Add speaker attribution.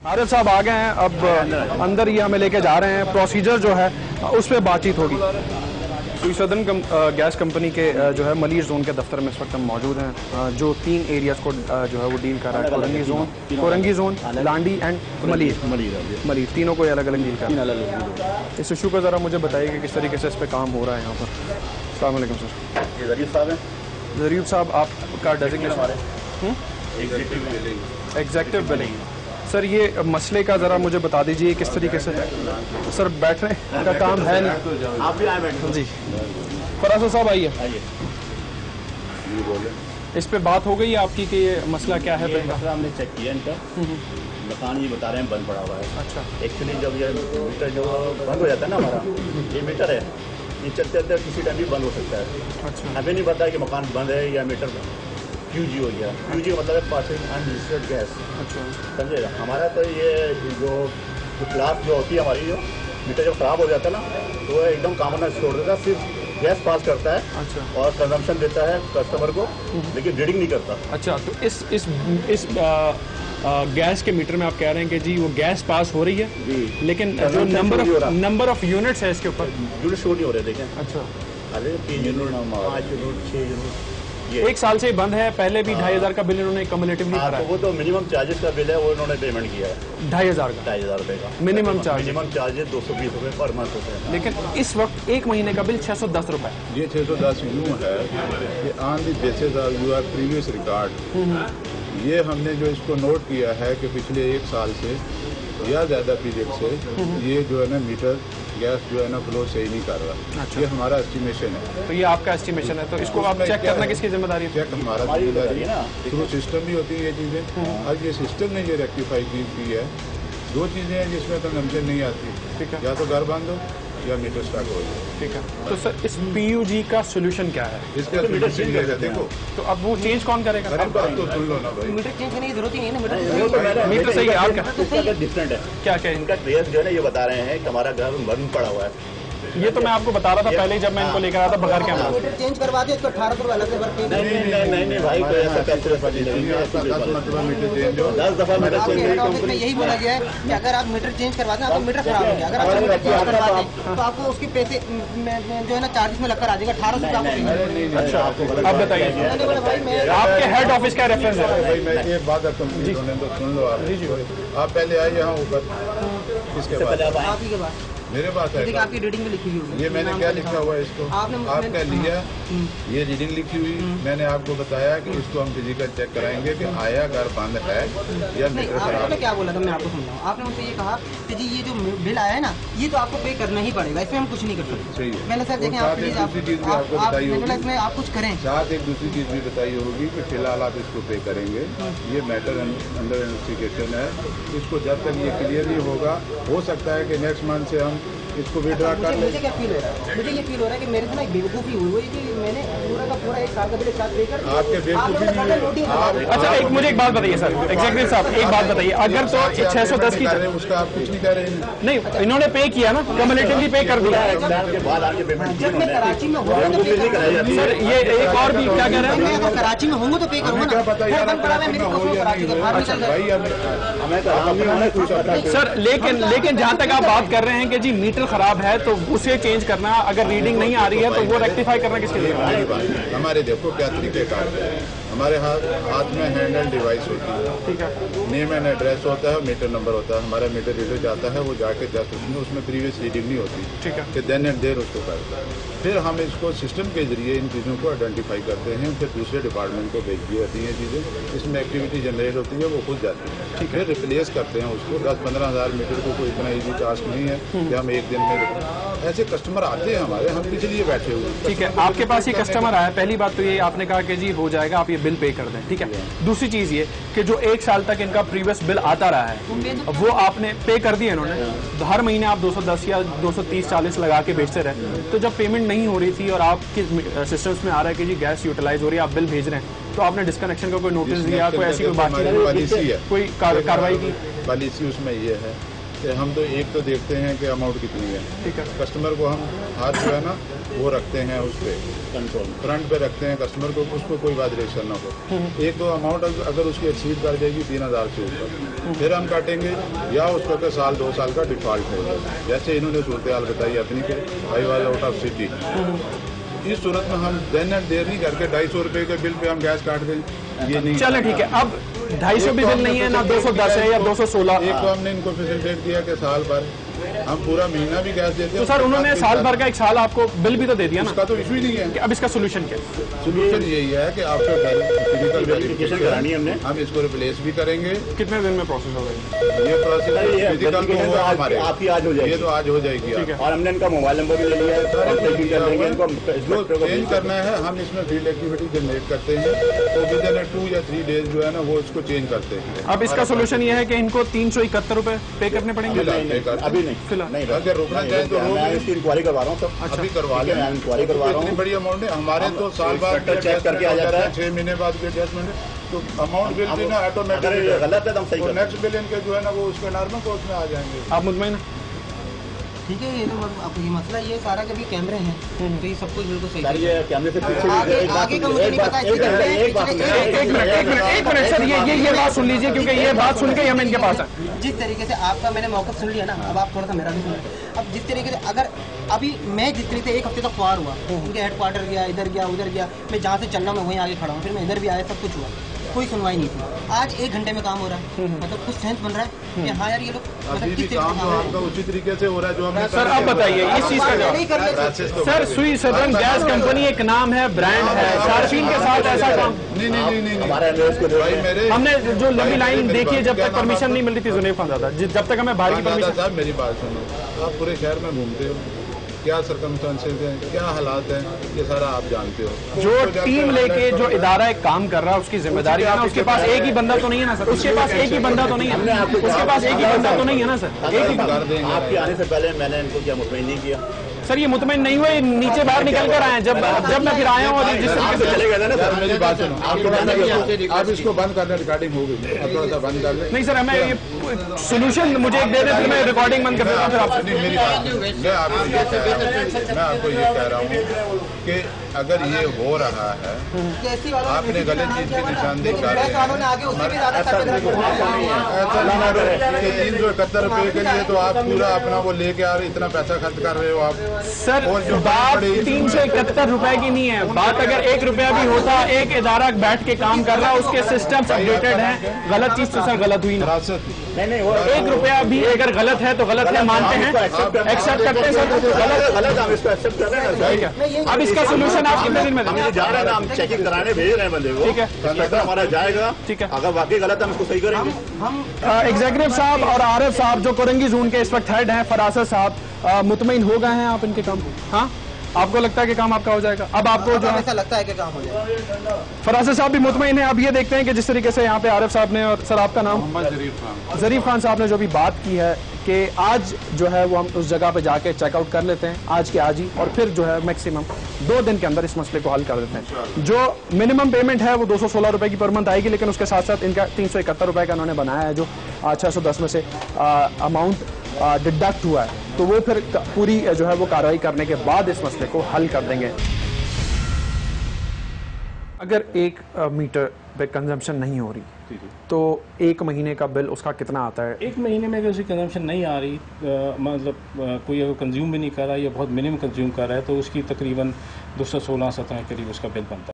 Speaker 1: आरिफ साहब आ गए हैं, अब अंदर ये हमें लेके जा रहे हैं। प्रोसीजर जो है उस पर बातचीत होगी। तो सदर्न गैस कंपनी के जो है मलिर जोन के दफ्तर में इस वक्त हम मौजूद हैं, जो 3 एरियाज को जो है वो डील कर रहा है। Korangi zone, Landi and Malir तीनों को अलग अलग डील कर रहा है। इस इशू को ज़रा मुझे बताइए कि किस तरीके से इस पर काम हो रहा है यहाँ पर। अस्सलाम वालेकुम सर।
Speaker 2: ये ज़रीफ साहब हैं।
Speaker 1: ज़रीफ साहब आपका डेजिग्नेशन? Executive billing. सर ये मसले का ज़रा मुझे बता दीजिए किस तरीके से। सर बैठने का काम है नहीं,
Speaker 2: आप भी आए बैठे
Speaker 1: जी। फराज साहब आइए। इस पे बात हो गई आपकी कि ये मसला क्या है?
Speaker 2: ये मसला हमने चेक किया इनका, मकान ये बता रहे हैं बंद पड़ा हुआ है।
Speaker 1: अच्छा।
Speaker 2: एक्चुअली जब ये मीटर जो बंद हो जाता है ना, हमारा ये मीटर है, ये चलते चलते किसी टाइम भी बंद हो सकता है।
Speaker 1: अच्छा।
Speaker 2: हमें नहीं पता है कि मकान बंद है या मीटर QG हो गया। QG मतलब है पासिंग अनरजिस्टर्ड गैस।
Speaker 1: अच्छा।
Speaker 2: समझेगा। हमारा तो ये जो क्लास जो होती है हमारी, जो मीटर जब खराब हो जाता है ना, तो वो एकदम कॉमन छोड़ देता है, सिर्फ गैस पास करता है।
Speaker 1: अच्छा।
Speaker 2: और कंजम्पशन देता है कस्टमर को, लेकिन रीडिंग नहीं करता।
Speaker 1: अच्छा, तो इस गैस के मीटर में आप कह रहे हैं कि जी वो गैस पास हो रही है
Speaker 2: जी,
Speaker 1: लेकिन जो नंबर ऑफ यूनिट्स है इसके ऊपर
Speaker 2: यूनिट शो नहीं हो रहे। देखें,
Speaker 1: अच्छा,
Speaker 2: अरे 3 यूनिट, 5 यूनिट, 6 यूनिट, ये
Speaker 1: 1 साल से ही बंद है। पहले भी 2500 का बिल इन्होंने कम्युलेटिवली
Speaker 2: हाँ,
Speaker 1: भरा
Speaker 2: तो
Speaker 1: है।
Speaker 2: वो तो मिनिमम चार्जेस का बिल है, वो इन्होंने पेमेंट किया है
Speaker 1: 2500 का
Speaker 2: 2,500 रुपये का
Speaker 1: मिनिमम चार्ज।
Speaker 2: मिनिमम चार्जेस 220 रुपये पर मंथ होते हैं।
Speaker 1: लेकिन इस वक्त 1 महीने का बिल 610 रुपए।
Speaker 3: ये 610 यूँ है कि on the basis of your previous record, ये हमने जो इसको नोट किया है कि पिछले 1 साल से या ज़्यादा पीरियड से ये जो है ना मीटर गैस जो है ना फ्लो सही नहीं कर रहा।
Speaker 1: अच्छा।
Speaker 3: ये हमारा एस्टिमेशन है।
Speaker 1: तो ये आपका एस्टिमेशन है, तो इसको आप चेक करना किसकी जिम्मेदारी है?
Speaker 3: चेक हमारा जिम्मेदारी है ना, थ्रू सिस्टम भी होती है ये चीज़ें। और ये सिस्टम ने ये रेक्टिफाई की है। 2 चीज़ें हैं जिसमें कंजम्पशन नहीं आती,
Speaker 1: ठीक है,
Speaker 3: या तो घर बंद हो या मीटर स्टार्ट हो जाए।
Speaker 1: ठीक है। तो सर इस PUG का सोल्यूशन क्या है?
Speaker 3: इसका सोल्यूशन ये है, देखो
Speaker 1: तो अब वो चेंज कौन करेगा?
Speaker 3: अरे बात तो सुन लो ना भाई।
Speaker 4: मीटर चेंज करने की जरूरत ही नहीं है ना।
Speaker 1: मीटर सही है आपका?
Speaker 2: इसका डिफरेंट है।
Speaker 1: क्या क्या
Speaker 2: इनका ट्रेस जो है ना, ये बता रहे हैं कि हमारा घर बंद पड़ा हुआ है।
Speaker 1: ये तो मैं आपको बता रहा था पहले ही जब मैं इनको लेकर आया था बगैर कैमरा।
Speaker 4: मीटर चेंज करवा दिया, इसको 1800 रुपये अलग से भर के।
Speaker 2: नहीं भाई, कोई ऐसा पैसे नहीं है।
Speaker 3: 10 मरतबा मीटर चेंज हो।
Speaker 2: 10 दफा मीटर
Speaker 4: आपके
Speaker 2: चेंज
Speaker 4: हेड ऑफिस में यही बोला गया है कि अगर आप मीटर चेंज करवा दें, आपका मीटर खराब हो गया, अगर आप मीटर चेंज करवा दें तो आपको उसके पैसे जो है ना चार्जेस में लगकर आ जाएगा 1800 आपको।
Speaker 1: अच्छा, अब बताइए आपके हेड ऑफिस का रेफरेंस है?
Speaker 3: भाई मैं एक बात आपको होने तो सुन लो आप। आप पहले आए यहाँ ऊपर, इसके बाद
Speaker 4: आप ही के पास
Speaker 3: मेरे पास है।
Speaker 4: आपकी रीडिंग में लिखी हुई होगी।
Speaker 3: ये मैंने क्या लिखा हुआ है इसको? आपका लिया, ये रीडिंग लिखी हुई। मैंने आपको बताया कि इसको हम फिजिकल चेक कराएंगे कि आया घर बंद है या
Speaker 4: नहीं,
Speaker 3: मीटर खराब
Speaker 4: आपने
Speaker 3: है।
Speaker 4: क्या बोला था, मैं आपको समझाऊँ। आपने मुझसे ये कहा कि जी ये जो बिल आया है ना, ये तो आपको पे करना ही पड़ेगा, इसमें हम कुछ नहीं कर सकते।
Speaker 3: सही है।
Speaker 4: मैंने सर देखें,
Speaker 3: और
Speaker 4: आप
Speaker 3: साथ एक
Speaker 4: प्लीज
Speaker 3: दूसरी चीज़ भी आपको बताई होगी।
Speaker 4: इसमें आप कुछ करें।
Speaker 3: साथ एक दूसरी चीज भी बताई होगी कि फिलहाल आप इसको पे करेंगे। ये मैटर अंडर इन्वेस्टिगेशन है। इसको जब तक ये क्लियर नहीं होगा, हो सकता है कि नेक्स्ट मंथ से हम इसको विड्रा कर लें।
Speaker 4: मुझे क्या फील हो रहा है, मुझे ये फील हो रहा है कि मेरे से ना एक बेवकूफ़ी हुई है कि मैंने पूरा का पूरा 1 साल का बिल एक साथ पे कर दिया।
Speaker 3: आपके बेवकूफ़ी नहीं है।
Speaker 1: अच्छा, एक मुझे एक बात बताइए सर, एग्जेक्टिव साहब एक बात बताइए, अगर तो 610 की
Speaker 3: उसका आप कुछ नहीं कह रहे हैं।
Speaker 1: नहीं, इन्होंने पे किया ना, कम्युलेटिवली पे कर दिया।
Speaker 2: एग्जाम के बाद आके पेमेंट
Speaker 4: जब मैं कराची में हूँ तो पे करूँगा।
Speaker 1: सर ये एक और भी क्या कह रहे
Speaker 4: मैं
Speaker 1: हैं?
Speaker 4: अगर कराची में हूँ तो पे करूँगा
Speaker 3: क्या
Speaker 4: ना।
Speaker 3: पता यार,
Speaker 4: बंद पड़ा है मेरे को, कराची के बाहर निकल
Speaker 3: भाई
Speaker 2: हमें तो आराम नहीं होना कुछ।
Speaker 1: सर लेकिन जहाँ तक आप बात कर रहे हैं कि जी मीटर खराब है तो उसे चेंज करना, अगर रीडिंग नहीं आ रही है तो वो रेक्टिफाई करना किसके लिए?
Speaker 3: हमारे देखो क्या तरीके कार है। हमारे हाथ में हैंडल डिवाइस होती है,
Speaker 1: ठीक है,
Speaker 3: नेम एंड एड्रेस होता है, मीटर नंबर होता है। हमारा मीटर रीडर जाता है, वो जाके जस्ट उसमें प्रीवियस रीडिंग नहीं होती,
Speaker 1: ठीक है,
Speaker 3: कि देन एंड देर उसको करता है। फिर हम इसको सिस्टम के जरिए इन चीज़ों को आइडेंटिफाई करते हैं, फिर दूसरे डिपार्टमेंट को भेज दी जाती हैं चीज़ें। इसमें एक्टिविटी जनरेट होती है, वो खुद जाती है, फिर रिप्लेस करते हैं उसको। 10-15 हज़ार मीटर को कोई इतना ईजी टास्क नहीं है कि हम एक दिन में। ऐसे कस्टमर आते हैं हमारे, हम किसी लिए बैठे हुए हैं।
Speaker 1: ठीक है। आपके पास ये कस्टमर आया, पहली बात तो ये आपने कहा कि जी हो जाएगा, आप ये बिल पे कर दें, ठीक है। दूसरी चीज ये कि जो 1 साल तक इनका प्रीवियस बिल आता रहा है वो आपने पे कर दिया इन्होंने, तो हर महीने आप 210 या 230-40 लगा के बेचते रहे। तो जब पेमेंट नहीं हो रही थी और आपके सिस्टम्स में आ रहा है कि जी गैस यूटिलाइज हो रही है, आप बिल भेज रहे हैं, तो आपने डिस्कनेक्शन का कोई नोटिस दिया, कोई ऐसी कोई बातचीत, कोई कार्रवाई की?
Speaker 3: पॉलिसी उसमें ये है कि हम तो एक तो देखते हैं कि अमाउंट कितनी है,
Speaker 1: ठीक है।
Speaker 3: कस्टमर को हम हाथ जो है ना वो रखते हैं उस पर कंट्रोल फ्रंट पे रखते हैं कस्टमर को, उसको कोई वाइब्रेशन ना हो। एक तो अमाउंट अगर उसकी एक्सीड कर जाएगी 3000 से ऊपर, फिर हम काटेंगे या उसका के साल 2 साल का डिफॉल्ट होगा। जैसे इन्होंने सूरत हाल बताई अपनी के भाई वाज आउट ऑफ सिटी, इस सूरत में हम देन एंड देर नहीं करके 250 रुपए के बिल पे हम गैस काट दें, ये नहीं।
Speaker 1: चलो ठीक है, अब 250 भी बिल नहीं है ना 210 है या 216।
Speaker 3: एक तो हमने इनको फैसिलिटेट किया कि साल भर हम पूरा महीना भी गैस देते हैं।
Speaker 1: तो सर उन्होंने साल भर का 1 साल आपको बिल भी तो दे दिया ना,
Speaker 3: उसका तो इशू ही नहीं है।
Speaker 1: अब इसका सोल्यूशन क्या है?
Speaker 3: सोल्यूशन यही है कि आपको फिजिकल वेरिफिकेशन
Speaker 2: करानी है हमने,
Speaker 3: हम इसको रिप्लेस भी करेंगे।
Speaker 1: कितने दिन में प्रोसेस होगा
Speaker 3: ये प्रोसेस फिजिकल तो होगा हमारे,
Speaker 2: आपकी आज हो जाएगी,
Speaker 3: ये तो आज हो जाएगी।
Speaker 1: ठीक है।
Speaker 2: और हमने इनका मोबाइल नंबर भी ले लिया है,
Speaker 3: जो चेंज करना है हम इसमें फील्ड एक्टिविटी जनरेट करते हैं, तो विद इन 2 या 3 डेज जो है ना वो इसको चेंज करते हैं।
Speaker 1: अब इसका सोल्यूशन ये है कि इनको 371 रुपए पे करने पड़ेंगे
Speaker 2: अभी नहीं
Speaker 1: फिलहाल।
Speaker 2: नहीं,
Speaker 3: अगर रोकना चाहे तो रोक
Speaker 2: मैं
Speaker 3: लें।
Speaker 2: इसकी इंक्वायरी करवा रहा हूँ सब।
Speaker 3: अभी करवा लें,
Speaker 2: इंक्वायरी करवा रहा
Speaker 3: इतनी
Speaker 2: हूँ।
Speaker 3: बड़ी अमाउंट है हमारे, तो साल बाद
Speaker 2: चेक करके आ जाता है,
Speaker 3: 6 महीने बाद एडजस्टमेंट, तो अमाउंट बिल भी ना
Speaker 2: अगर
Speaker 3: ऑटोमेटिक
Speaker 2: ये गलत है तो हम सही करते हैं।
Speaker 3: नेक्स्ट बिल इनके जो है ना वो उसके नॉर्मल कोर्स में आ जाएंगे।
Speaker 1: आप मुतमईन हैं?
Speaker 4: ठीक है, ये तो अब ये मसला ये सारा कभी कैमरे हैं तो ये सब कुछ बिल्कुल सही
Speaker 2: सर
Speaker 4: है।
Speaker 2: ये कैमरे से पीछे
Speaker 4: आगे का मुझे नहीं पता।
Speaker 2: एक बात
Speaker 1: एक मिनट सर, ये बात सुन लीजिए, क्योंकि ये बात सुन के हम इनके पास हैं।
Speaker 4: जिस तरीके से आपका मैंने मौका सुन लिया ना, अब आप थोड़ा सा मेरा भी सुन। अब जिस तरीके से अगर अभी मैं जिस तरीके से 1 हफ्ते तक ख्वार हुआ, उनके हेडक्वार्टर गया, इधर गया उधर गया, मैं जहाँ से चलना मैं वहीं आगे खड़ा हूँ, फिर मैं इधर भी आया, सब कुछ हुआ, कोई सुनवाई नहीं थी। आज 1 घंटे में काम हो रहा है, मतलब कुछ सेंस बन रहा है कि हाँ यार ये लोग
Speaker 3: अभी भी
Speaker 4: किस तरीके
Speaker 3: काम
Speaker 4: से
Speaker 3: तो
Speaker 4: काम
Speaker 3: आपका उचित तरीके से हो रहा है जो हमने।
Speaker 1: सर आप बताइए इस चीज का
Speaker 4: नहीं कर रहे।
Speaker 1: सर सुई सदर्न गैस कंपनी एक नाम है, ब्रांड है, सार्फिन के साथ ऐसा काम
Speaker 3: नहीं
Speaker 2: हमारे अंदर इसको
Speaker 3: भाई मेरे
Speaker 1: हमने जो लंबी लाइन देखी है, जब तक परमिशन नहीं मिल रही थी जुनैद खान दादा, जब तक हमें बाहर की परमिशन।
Speaker 3: साहब मेरी बात सुनो, आप पूरे शहर में घूमते हो, क्या सर्कमस्टेंसेस हैं, क्या हालात हैं, ये सारा आप जानते हो।
Speaker 1: जो टीम लेके जो इदारा एक काम कर रहा है उसकी जिम्मेदारी है ना, उसके पास एक ही बंदा तो नहीं है ना सर, उसके पास एक ही बंदा तो नहीं है, उसके पास एक ही बंदा तो नहीं है ना सर, एक ही
Speaker 3: कर देंगे।
Speaker 2: आपके आने से पहले मैंने इनको क्या मुतमईन नहीं किया।
Speaker 1: सर ये मुतमईन नहीं हुए, नीचे बाहर निकल कर आए हैं। जब मैं फिर आया हूँ और जिस तरीके से
Speaker 2: चले गए थे ना
Speaker 3: सर
Speaker 2: सर।
Speaker 3: मेरी बात सुनो, आप इसको बंद कर लें, रिकॉर्डिंग हो गई, आप थोड़ा सा बंद कर लें।
Speaker 1: नहीं सर, हमें ये सोल्यूशन मुझे एक दे देते, मैं रिकॉर्डिंग बंद कर देता हूँ फिर आपसे।
Speaker 3: नहीं मेरी बात, मैं आपको ये कह रहा हूँ कि अगर ये हो रहा है, आपने गलत चीज की निशानदेही कर रहे हैं। 371 रुपए के लिए तो आप पूरा अपना वो लेके आ रहे, इतना पैसा खर्च कर रहे हो आप।
Speaker 1: सर
Speaker 3: और जो
Speaker 1: बात 371 रुपए की नहीं है, बात अगर 1 रुपया भी होता, एक इदारा बैठ के काम कर रहा है, उसके सिस्टम अपडेटेड है, गलत चीज तो सर गलत हुई ना।
Speaker 2: नहीं
Speaker 1: 1 रुपया भी अगर गलत है तो गलत है, मानते हैं, एक्सेप्ट करते हैं सर,
Speaker 2: गलत हम इसको एक्सेप्ट कर रहे हैं।
Speaker 1: ठीक है। अब इसका सोल्यूशन आप कितने दिन में
Speaker 2: हम
Speaker 1: देंगे?
Speaker 2: ये जा रहे हैं ना, हम चेकिंग कराने भेज रहे हैं बंदे को।
Speaker 1: ठीक है।
Speaker 2: इंस्पेक्टर हमारा जाएगा,
Speaker 1: ठीक है।
Speaker 2: अगर वाकई गलत है हम इसको सही करेंगे।
Speaker 1: एग्जीक्यूटिव साहब और आरिफ साहब जो कोरंगी जोन के इस वक्त हेड हैं, फरासत साहब, मुतमईन हो गए हैं आप इनके काम? हाँ, आपको लगता है कि काम आपका हो जाएगा? अब आपको जो
Speaker 4: ऐसा लगता है कि काम हो जाएगा।
Speaker 1: फरासत साहब भी मुतमईन है। अब ये देखते हैं कि जिस तरीके से यहाँ पे आरिफ साहब ने, और सर आपका नाम? ज़रीफ खान साहब ने जो भी बात की है कि आज जो है वो हम उस जगह पे जाके चेकआउट कर लेते हैं आज के आज ही, और फिर जो है मैक्सिमम 2 दिन के अंदर इस मसले को हल कर देते हैं। जो मिनिमम पेमेंट है वो 216 रुपए की पर मंथ आएगी, लेकिन उसके साथ साथ इनका 371 रुपए का उन्होंने बनाया है, जो 610 में से अमाउंट डिडक्ट हुआ है, तो वो फिर पूरी जो है वो कार्रवाई करने के बाद इस मसले को हल कर देंगे। अगर 1 मीटर पे कंजम्पशन नहीं हो रही तो 1 महीने का बिल उसका कितना आता है?
Speaker 5: 1 महीने में अगर उसकी कंजम्पशन नहीं आ रही, मतलब कोई अगर कंज्यूम भी नहीं कर रहा है या बहुत मिनिमम कंज्यूम कर रहा है, तो उसकी तकरीबन 216-17 करीब उसका बिल बनता है।